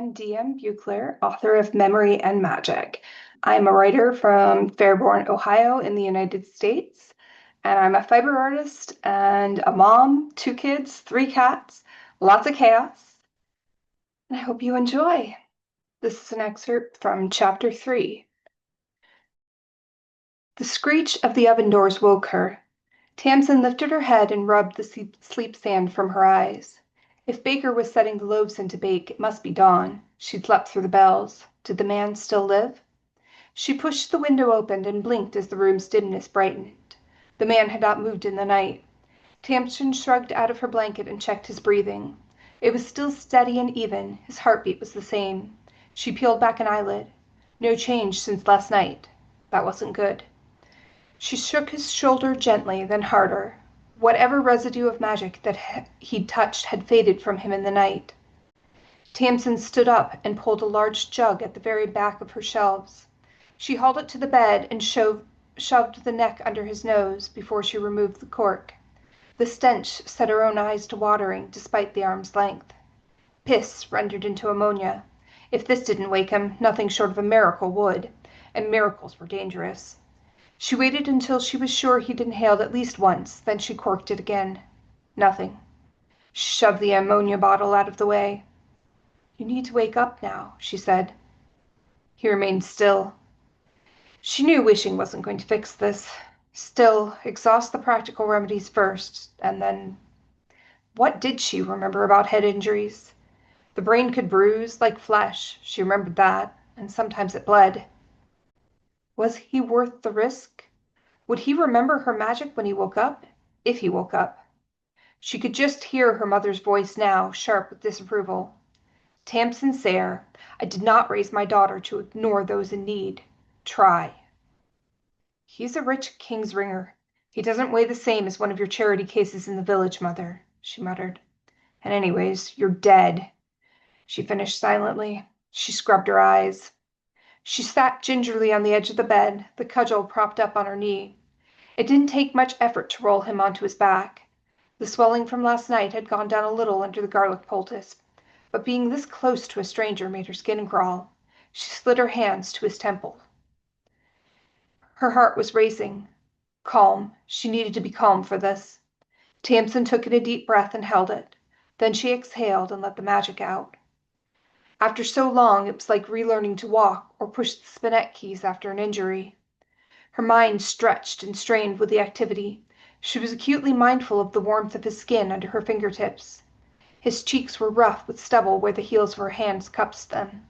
I'm DM Beucler, author of Memory and Magic. I'm a writer from Fairborn, Ohio, in the United States, and I'm a fiber artist and a mom, 2 kids, 3 cats, lots of chaos. And I hope you enjoy. This is an excerpt from Chapter 3. The screech of the oven doors woke her. Tamsin lifted her head and rubbed the sleep sand from her eyes. If Baker was setting the loaves in to bake, it must be dawn. She'd slept through the bells. Did the man still live? She pushed the window open and blinked as the room's dimness brightened. The man had not moved in the night. Tamsin shrugged out of her blanket and checked his breathing. It was still steady and even. His heartbeat was the same. She peeled back an eyelid. No change since last night. That wasn't good. She shook his shoulder gently, then harder. Whatever residue of magic that he'd touched had faded from him in the night. Tamsin stood up and pulled a large jug at the very back of her shelves. She hauled it to the bed and shoved the neck under his nose before she removed the cork. The stench set her own eyes to watering despite the arm's length. Piss rendered into ammonia. If this didn't wake him, nothing short of a miracle would, and miracles were dangerous. She waited until she was sure he'd inhaled at least once, then she corked it again. Nothing. She shoved the ammonia bottle out of the way. "You need to wake up now," she said. He remained still. She knew wishing wasn't going to fix this. Still, exhaust the practical remedies first, and then... What did she remember about head injuries? The brain could bruise like flesh, she remembered that, and sometimes it bled. Was he worth the risk? Would he remember her magic when he woke up? If he woke up. She could just hear her mother's voice now, sharp with disapproval. "Tamsin Sayre, I did not raise my daughter to ignore those in need. Try." "He's a rich kingsringer. He doesn't weigh the same as one of your charity cases in the village, Mother," she muttered. "And anyways, you're dead," she finished silently. She scrubbed her eyes. She sat gingerly on the edge of the bed, the cudgel propped up on her knee. It didn't take much effort to roll him onto his back. The swelling from last night had gone down a little under the garlic poultice, but being this close to a stranger made her skin crawl. She slid her hands to his temple. Her heart was racing. Calm. She needed to be calm for this. Tamsin took in a deep breath and held it. Then she exhaled and let the magic out. After so long, it was like relearning to walk or push the spinet keys after an injury. Her mind stretched and strained with the activity. She was acutely mindful of the warmth of his skin under her fingertips. His cheeks were rough with stubble where the heels of her hands cupped them.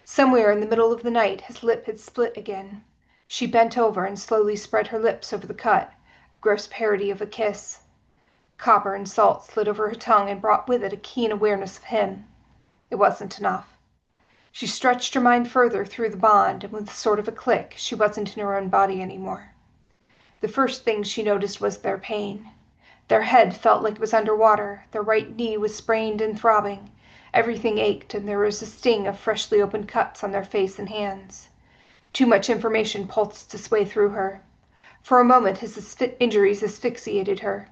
Somewhere in the middle of the night, his lip had split again. She bent over and slowly spread her lips over the cut, a gross parody of a kiss. Copper and salt slid over her tongue and brought with it a keen awareness of him. It wasn't enough. She stretched her mind further through the bond, and with a sort of a click, she wasn't in her own body anymore. The first thing she noticed was their pain. Their head felt like it was underwater, their right knee was sprained and throbbing, everything ached, and there was a sting of freshly opened cuts on their face and hands. Too much information pulsed its way through her. For a moment his injuries asphyxiated her.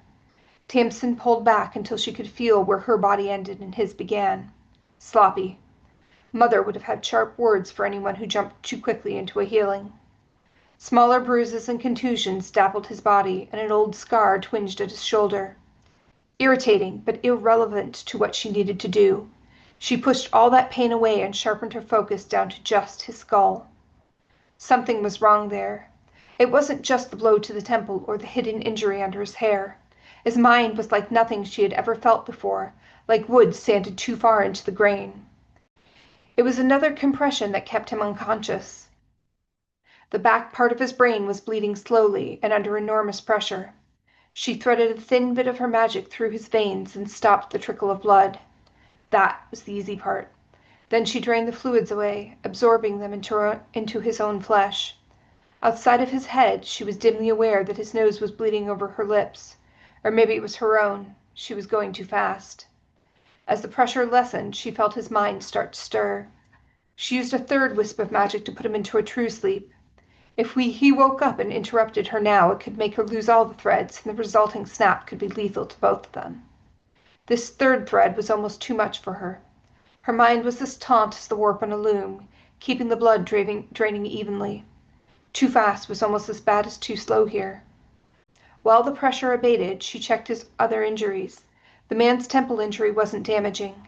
Tamsin pulled back until she could feel where her body ended and his began. Sloppy. Mother would have had sharp words for anyone who jumped too quickly into a healing. Smaller bruises and contusions dappled his body, and an old scar twinged at his shoulder. Irritating, but irrelevant to what she needed to do. She pushed all that pain away and sharpened her focus down to just his skull. Something was wrong there. It wasn't just the blow to the temple or the hidden injury under his hair. His mind was like nothing she had ever felt before, like wood sanded too far into the grain. It was another compression that kept him unconscious. The back part of his brain was bleeding slowly and under enormous pressure. She threaded a thin bit of her magic through his veins and stopped the trickle of blood. That was the easy part. Then she drained the fluids away, absorbing them into his own flesh. Outside of his head, she was dimly aware that his nose was bleeding over her lips. Or maybe it was her own. She was going too fast. As the pressure lessened, she felt his mind start to stir. She used a third wisp of magic to put him into a true sleep. If he woke up and interrupted her now, it could make her lose all the threads, and the resulting snap could be lethal to both of them. This third thread was almost too much for her. Her mind was as taut as the warp on a loom, keeping the blood draining evenly. Too fast was almost as bad as too slow here. While the pressure abated, she checked his other injuries. The man's temple injury wasn't damaging.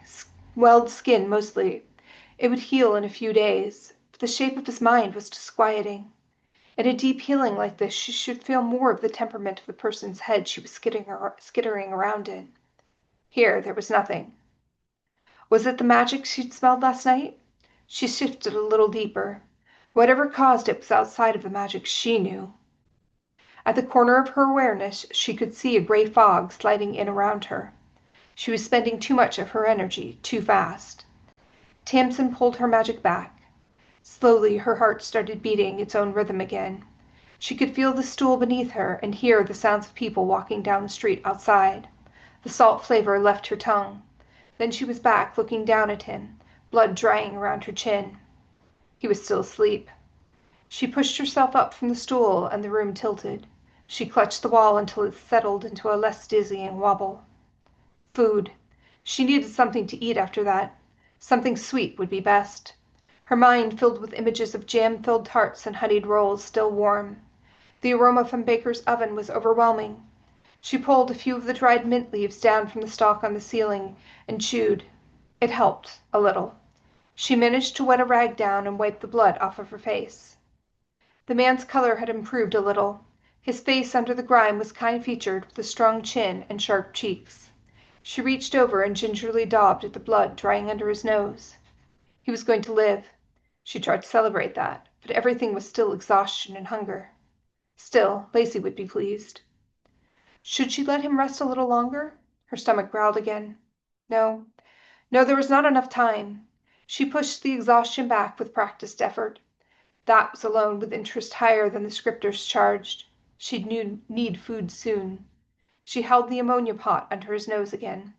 Welled skin, mostly. It would heal in a few days. But the shape of his mind was disquieting. In a deep healing like this, she should feel more of the temperament of the person's head she was skittering around in. Here, there was nothing. Was it the magic she'd smelled last night? She shifted a little deeper. Whatever caused it was outside of the magic she knew. At the corner of her awareness, she could see a gray fog sliding in around her. She was spending too much of her energy, too fast. Tamsin pulled her magic back. Slowly, her heart started beating its own rhythm again. She could feel the stool beneath her and hear the sounds of people walking down the street outside. The salt flavor left her tongue. Then she was back, looking down at him, blood drying around her chin. He was still asleep. She pushed herself up from the stool, and the room tilted. She clutched the wall until it settled into a less dizzying wobble. Food. She needed something to eat after that. Something sweet would be best. Her mind filled with images of jam-filled tarts and honeyed rolls still warm. The aroma from Baker's oven was overwhelming. She pulled a few of the dried mint leaves down from the stalk on the ceiling and chewed. It helped, a little. She managed to wet a rag down and wipe the blood off of her face. The man's color had improved a little. His face under the grime was kind-featured, with a strong chin and sharp cheeks. She reached over and gingerly daubed at the blood drying under his nose. He was going to live. She tried to celebrate that, but everything was still exhaustion and hunger. Still, Lacey would be pleased. Should she let him rest a little longer? Her stomach growled again. No, there was not enough time. She pushed the exhaustion back with practiced effort. That was a loan with interest higher than the scripters charged. She'd need food soon. She held the ammonia pot under his nose again.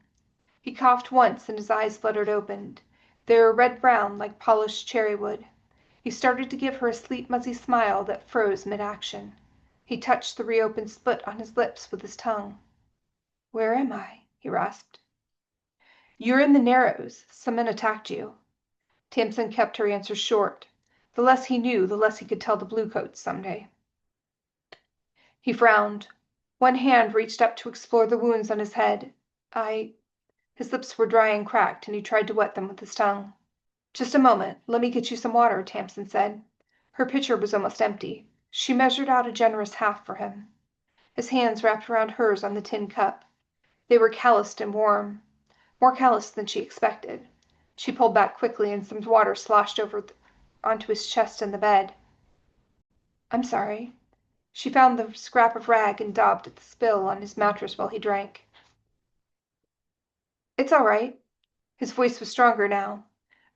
He coughed once and his eyes fluttered open. They were red-brown like polished cherry wood. He started to give her a sleep muzzy smile that froze mid-action. He touched the reopened split on his lips with his tongue. "Where am I?" he rasped. "You're in the Narrows. Some men attacked you." Tamsin kept her answer short. The less he knew, the less he could tell the bluecoats someday. He frowned. One hand reached up to explore the wounds on his head. His lips were dry and cracked, and he tried to wet them with his tongue. "Just a moment. Let me get you some water," Tamsin said. Her pitcher was almost empty. She measured out a generous half for him. His hands wrapped around hers on the tin cup. They were calloused and warm. More calloused than she expected. She pulled back quickly, and some water sloshed over onto his chest and the bed. "I'm sorry." She found the scrap of rag and daubed at the spill on his mattress while he drank. "It's all right." His voice was stronger now.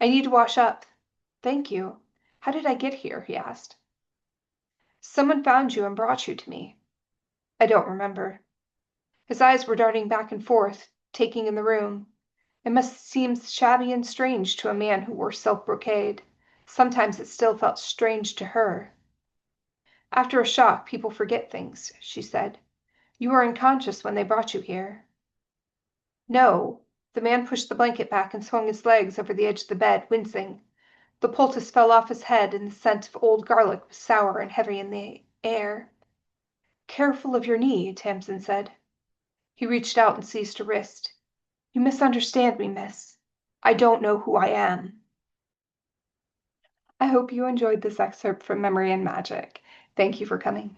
"I need to wash up." "Thank you. How did I get here?" he asked. "Someone found you and brought you to me." "I don't remember." His eyes were darting back and forth, taking in the room. It must seem shabby and strange to a man who wore silk brocade. Sometimes it still felt strange to her. "After a shock, people forget things," she said. "You were unconscious when they brought you here." "No." The man pushed the blanket back and swung his legs over the edge of the bed, wincing. The poultice fell off his head, and the scent of old garlic was sour and heavy in the air. "Careful of your knee," Tamsin said. He reached out and seized her wrist. "You misunderstand me, miss. I don't know who I am." I hope you enjoyed this excerpt from Memory and Magic. Thank you for coming.